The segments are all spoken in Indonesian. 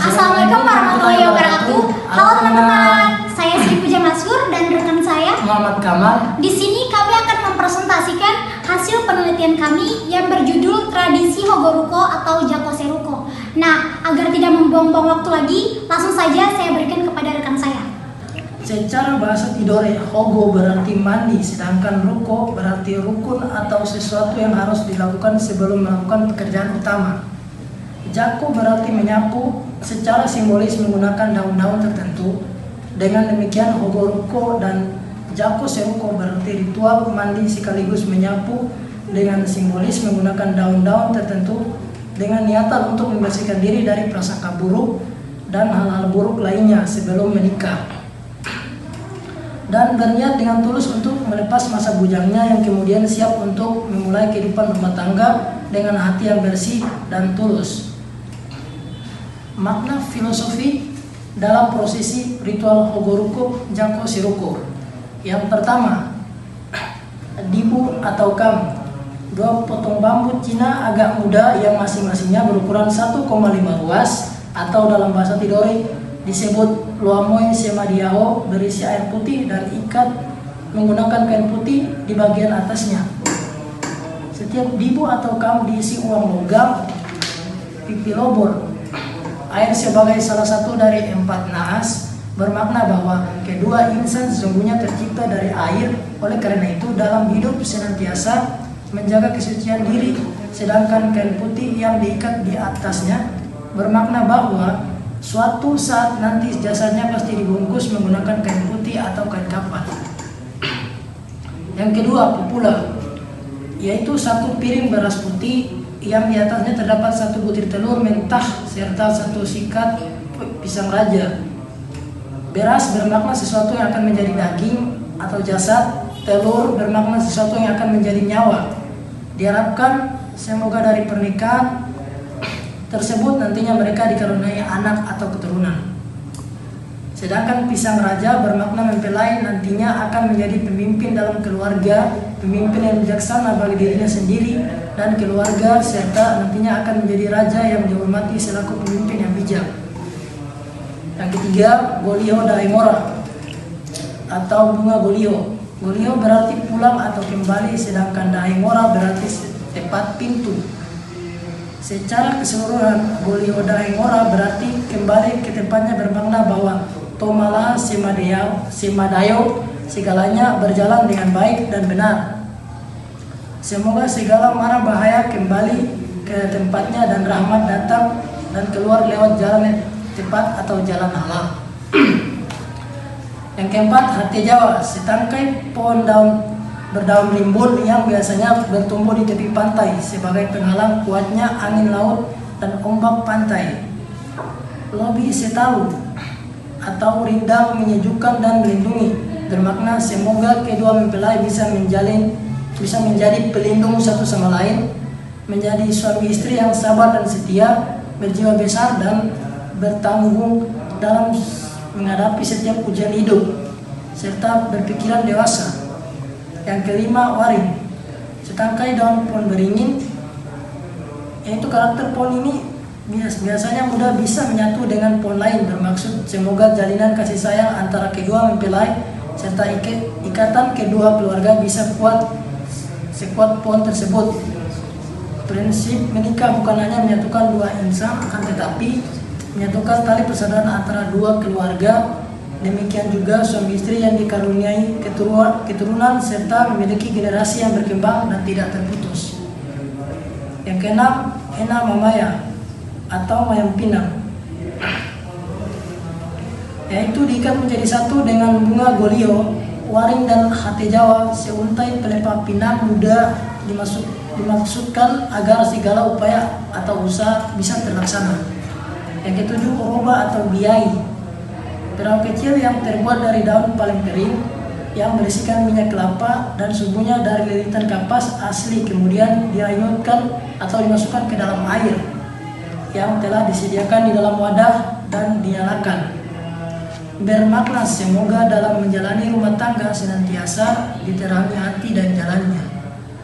Assalamualaikum warahmatullahi wabarakatuh. Halo teman-teman, saya Sri Puja Masur dan rekan saya Muhammad Kamal. Di sini kami akan mempresentasikan hasil penelitian kami yang berjudul Tradisi Hogoruko atau Jakoseruko. Nah, agar tidak membuang-buang waktu lagi, langsung saja saya berikan kepada rekan saya. Secara bahasa Tidore, Hogo berarti mandi, sedangkan Ruko berarti rukun atau sesuatu yang harus dilakukan sebelum melakukan pekerjaan utama. Jako berarti menyapu, secara simbolis menggunakan daun-daun tertentu. Dengan demikian Hogoruko dan Jakoseruko berarti ritual mandi sekaligus menyapu dengan simbolis menggunakan daun-daun tertentu dengan niatan untuk membersihkan diri dari prasangka buruk dan hal-hal buruk lainnya sebelum menikah. Dan berniat dengan tulus untuk melepas masa bujangnya yang kemudian siap untuk memulai kehidupan rumah tangga dengan hati yang bersih dan tulus. Makna filosofi dalam prosesi ritual Hogoruko Jakoseruko. Yang pertama, dibu atau kam, dua potong bambu Cina agak muda yang masing-masingnya berukuran 1,5 ruas atau dalam bahasa Tidore disebut luamoy semadiao, berisi air putih dan ikat menggunakan kain putih di bagian atasnya. Setiap dibu atau kam diisi uang logam pipilobor. Air sebagai salah satu dari 4 naas bermakna bahwa kedua insan sesungguhnya tercipta dari air. Oleh karena itu dalam hidup senantiasa menjaga kesucian diri, sedangkan kain putih yang diikat di atasnya bermakna bahwa suatu saat nanti jasadnya pasti dibungkus menggunakan kain putih atau kain kafan. Yang kedua, pupula, yaitu satu piring beras putih yang di atasnya terdapat 1 butir telur mentah serta 1 sikat pisang raja. Beras bermakna sesuatu yang akan menjadi daging atau jasad, telur bermakna sesuatu yang akan menjadi nyawa. Diharapkan semoga dari pernikahan tersebut nantinya mereka dikaruniai anak atau keturunan. Sedangkan pisang raja bermakna mempelai nantinya akan menjadi pemimpin dalam keluarga, pemimpin yang bijaksana bagi dirinya sendiri dan keluarga, serta nantinya akan menjadi raja yang dihormati selaku pemimpin yang bijak. Yang ketiga, Golio Daimora atau bunga golio. Golio berarti pulang atau kembali, sedangkan Daimora berarti tepat pintu. Secara keseluruhan, Golio Daimora berarti kembali ke tempatnya bermakna bahwa Tomala Semadayo, segalanya berjalan dengan baik dan benar. Semoga segala mara bahaya kembali ke tempatnya dan rahmat datang dan keluar lewat jalan yang tepat atau jalan halal. Yang keempat, hati Jawa, setangkai pohon berdaun rimbun yang biasanya bertumbuh di tepi pantai sebagai penghalang kuatnya angin laut dan ombak pantai. Lobi Setalu atau rindang menyejukkan dan melindungi, bermakna semoga kedua mempelai bisa menjadi pelindung satu sama lain, menjadi suami istri yang sabar dan setia, berjiwa besar dan bertanggung dalam menghadapi setiap ujian hidup, serta berpikiran dewasa. Yang kelima, waring, setangkai daun pohon beringin, yaitu karakter pohon ini biasanya mudah bisa menyatu dengan pohon lain, bermaksud semoga jalinan kasih sayang antara kedua mempelai serta ikatan kedua keluarga bisa sekuat pohon tersebut. Prinsip menikah bukan hanya menyatukan dua insan, akan tetapi menyatukan tali persaudaraan antara dua keluarga. Demikian juga suami istri yang dikaruniai keturunan serta memiliki generasi yang berkembang dan tidak terputus. Yang keenam, Ena Mamaya atau mayang pinang, yaitu diikat menjadi satu dengan bunga golio, waring dan hati Jawa. Seuntai pelepah pinang muda dimaksudkan agar segala upaya atau usaha bisa terlaksana. Yang ketujuh, oroba atau biai, perahu kecil yang terbuat dari daun paling kering yang berisikan minyak kelapa dan sumbunya dari lilitan kapas asli, kemudian dihanyutkan atau dimasukkan ke dalam air yang telah disediakan di dalam wadah dan dinyalakan. Bermakna semoga dalam menjalani rumah tangga senantiasa diterangi hati dan jalannya,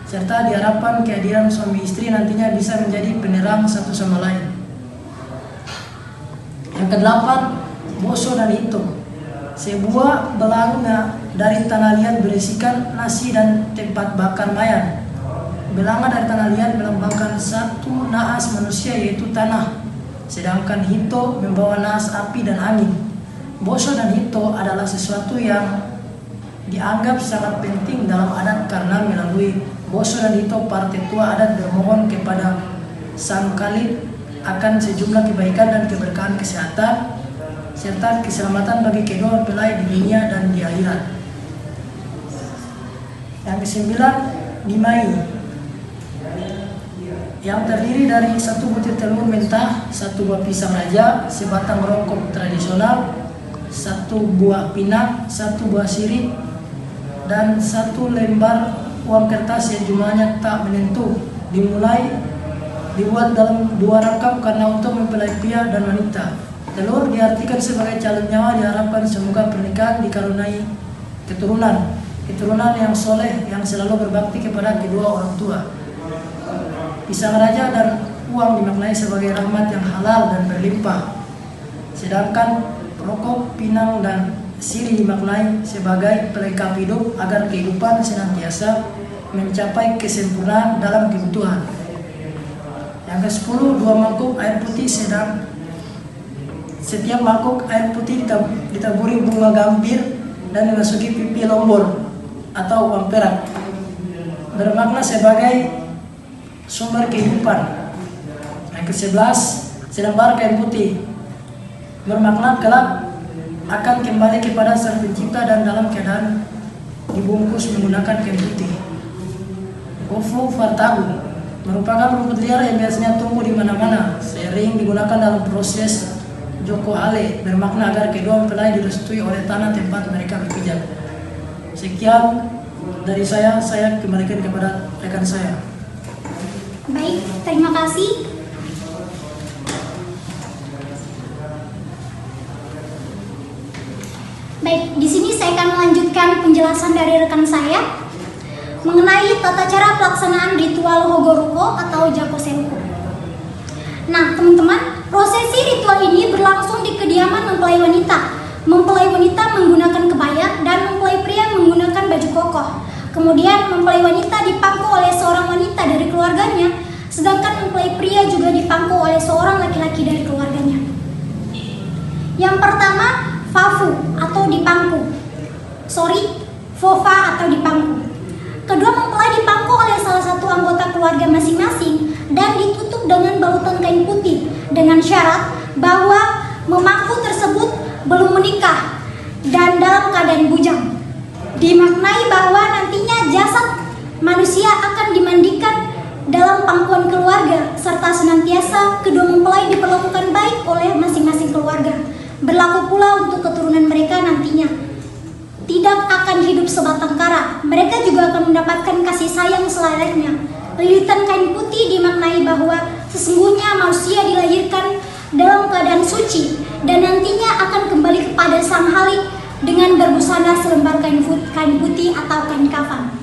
serta diharapkan kehadiran suami istri nantinya bisa menjadi penerang satu sama lain. Yang kedelapan, boso dan hito. Sebuah belanga dari tanah liat berisikan nasi dan tempat bakar mayat. Belanga dari tanah liat melambangkan satu naas manusia, yaitu tanah. Sedangkan hito membawa naas api dan angin. Boso dan hito adalah sesuatu yang dianggap sangat penting dalam adat karena melalui boso dan hito para tetua adat bermohon kepada Sang Khalid akan sejumlah kebaikan dan keberkahan kesehatan serta keselamatan bagi kedua mempelai di dunia dan di akhirat. Yang kesembilan, dimai, yang terdiri dari 1 butir telur mentah, 1 buah pisang raja, sebatang rokok tradisional, 1 buah pinang, 1 buah sirih, dan 1 lembar uang kertas yang jumlahnya tak menentu. Dibuat dalam 2 rangkap karena untuk mempelai pria dan wanita. Telur diartikan sebagai calon nyawa, diharapkan semoga pernikahan dikaruniai keturunan yang soleh yang selalu berbakti kepada kedua orang tua. Pisang raja dan uang dimaknai sebagai rahmat yang halal dan berlimpah. Sedangkan rokok, pinang, dan sirih dimaknai sebagai pelengkap hidup agar kehidupan senantiasa mencapai kesempurnaan dalam kebutuhan. Yang ke-10, 2 mangkuk air putih sedang. Setiap mangkuk air putih ditaburi bunga gambir dan dimasuki pipi lombor atau uang perak, bermakna sebagai sumber kehidupan. Yang ke-11, selembar kain putih, bermakna kelak akan kembali kepada Sang Pencipta dan dalam keadaan dibungkus menggunakan kain putih. Ofu fartabu merupakan rumput liar yang biasanya tumbuh di mana-mana, sering digunakan dalam proses joko ale, bermakna agar kedua mempelai direstui oleh tanah tempat mereka berpijak. Sekian dari saya kembalikan kepada rekan saya. Baik, terima kasih. Baik, di sini saya akan melanjutkan penjelasan dari rekan saya mengenai tata cara pelaksanaan ritual Hogoruko atau Jakoseruko. Nah, teman-teman, prosesi ritual ini berlangsung di kediaman mempelai wanita. Mempelai wanita menggunakan kebaya dan mempelai pria menggunakan baju kokoh. Kemudian mempelai wanita dipangku oleh seorang wanita dari keluarganya, sedangkan mempelai pria juga dipangku oleh seorang laki-laki dari keluarganya. Yang pertama, fafu atau dipangku. Fofa atau dipangku. Kedua mempelai dipangku oleh salah satu anggota keluarga masing-masing dan ditutup dengan balutan kain putih dengan syarat bahwa memangku tersebut belum menikah dan dalam keadaan bujang. Dimaknai bahwa nantinya jasad manusia akan dimandikan dalam pangkuan keluarga serta senantiasa kedua mempelai diperlakukan baik oleh masing-masing keluarga. Berlaku pula untuk keturunan mereka nantinya tidak akan hidup sebatang kara. Mereka juga akan mendapatkan kasih sayang selayaknya. Lilitan kain putih dimaknai bahwa sesungguhnya manusia dilahirkan dalam keadaan suci dan nantinya akan kembali kepada Sang Khalik dengan berbusana selembar kain putih atau kain kafan.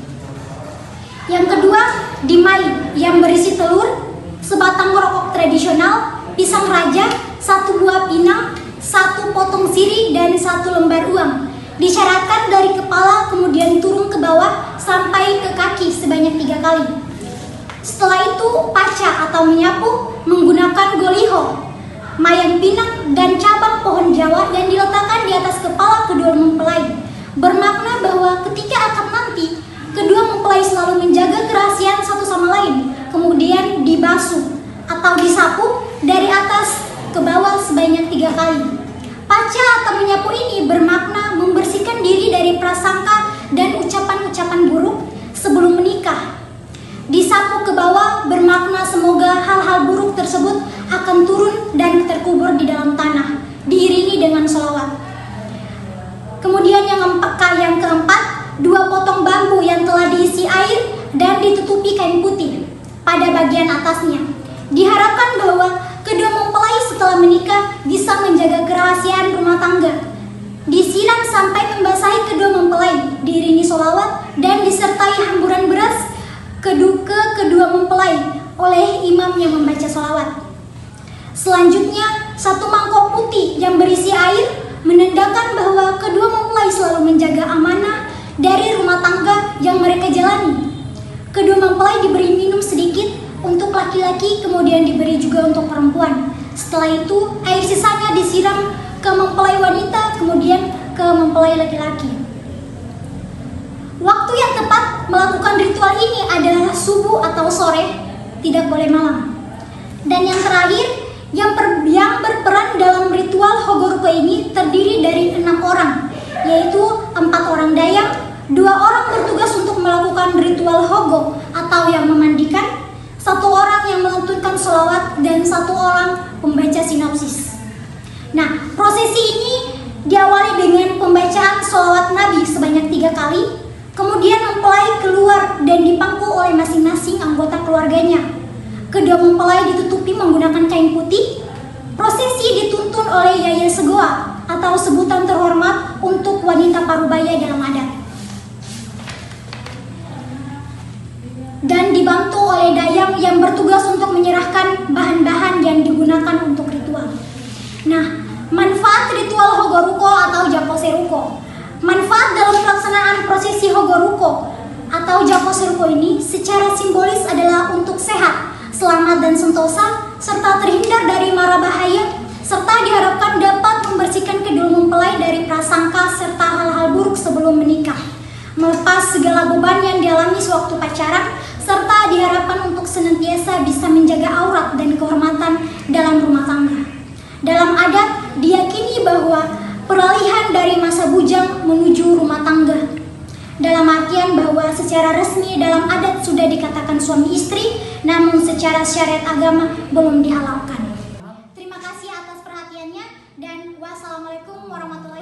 Yang kedua, dimai yang berisi telur, sebatang rokok tradisional, pisang raja, 1 buah pinang, 1 potong sirih, dan 1 lembar uang. Disyaratkan dari kepala kemudian turun ke bawah sampai ke kaki sebanyak 3 kali. Setelah itu paca atau menyapu menggunakan goliho, mayang pinang, dan cabang pohon jawa yang diletakkan di atas kepala kedua mempelai. Bermakna bahwa ketika akad nanti, kedua mempelai selalu menjaga kerahasiaan satu sama lain, kemudian dibasuh atau disapu dari atas ke bawah sebanyak 3 kali. Paca atau menyapu ini bermakna membersihkan diri dari prasangka dan ucapan-ucapan buruk sebelum menikah. Disapu ke bawah bermakna semoga hal-hal buruk tersebut akan turun dan terkubur di dalam tanah, diiringi dengan sholawat. Kemudian yang keempat, 2 potong bambu yang telah diisi air dan ditutupi kain putih pada bagian atasnya. Diharapkan bahwa kedua mempelai setelah menikah bisa menjaga kerahasiaan rumah tangga. Disiram sampai membasahi kedua mempelai, diiringi sholawat dan disertai hamburan beras ke kedua mempelai oleh imam yang membaca sholawat. Selanjutnya, 1 mangkok putih membedakan bahwa kedua mempelai selalu menjaga amanah dari rumah tangga yang mereka jalani. Kedua mempelai diberi minum sedikit untuk laki-laki, kemudian diberi juga untuk perempuan. Setelah itu, air sisanya disiram ke mempelai wanita, kemudian ke mempelai laki-laki. Waktu yang tepat melakukan ritual ini adalah subuh atau sore, tidak boleh malam. Dan yang terakhir, yang berperan dalam ritual Hogoruko ini terdiri dari 6 orang, yaitu 4 orang Dayak, 2 orang bertugas untuk melakukan ritual Hogo atau yang memandikan, 1 orang yang melantunkan sholawat, dan 1 orang pembaca sinopsis. Nah, prosesi ini diawali dengan pembacaan sholawat Nabi sebanyak 3 kali, kemudian mempelai keluar dan dipangku oleh masing-masing anggota keluarganya. Kedua mempelai ditutupi menggunakan kain putih. Prosesi dituntun oleh Yaya Segoa atau sebutan terhormat untuk wanita parubaya dalam adat. Dan dibantu oleh Dayang yang bertugas untuk menyerahkan bahan-bahan yang digunakan untuk ritual. Nah, manfaat ritual Hogoruko atau Japoseruko. Manfaat dalam pelaksanaan prosesi Hogoruko atau Japoseruko ini secara simbolis adalah untuk sehat, selamat dan sentosa, serta terhindar dari mara bahaya, serta diharapkan dapat membersihkan kedua mempelai dari prasangka serta hal-hal buruk sebelum menikah, melepas segala beban yang dialami sewaktu pacaran, serta diharapkan untuk senantiasa bisa menjaga aurat dan kehormatan dalam rumah tangga. Dalam adat, diyakini bahwa peralihan dari masa bujang menuju rumah tangga, dalam artian bahwa secara resmi dalam adat sudah dikatakan suami istri, namun secara syariat agama belum dihalalkan. Terima kasih atas perhatiannya dan wassalamualaikum warahmatullahi wabarakatuh.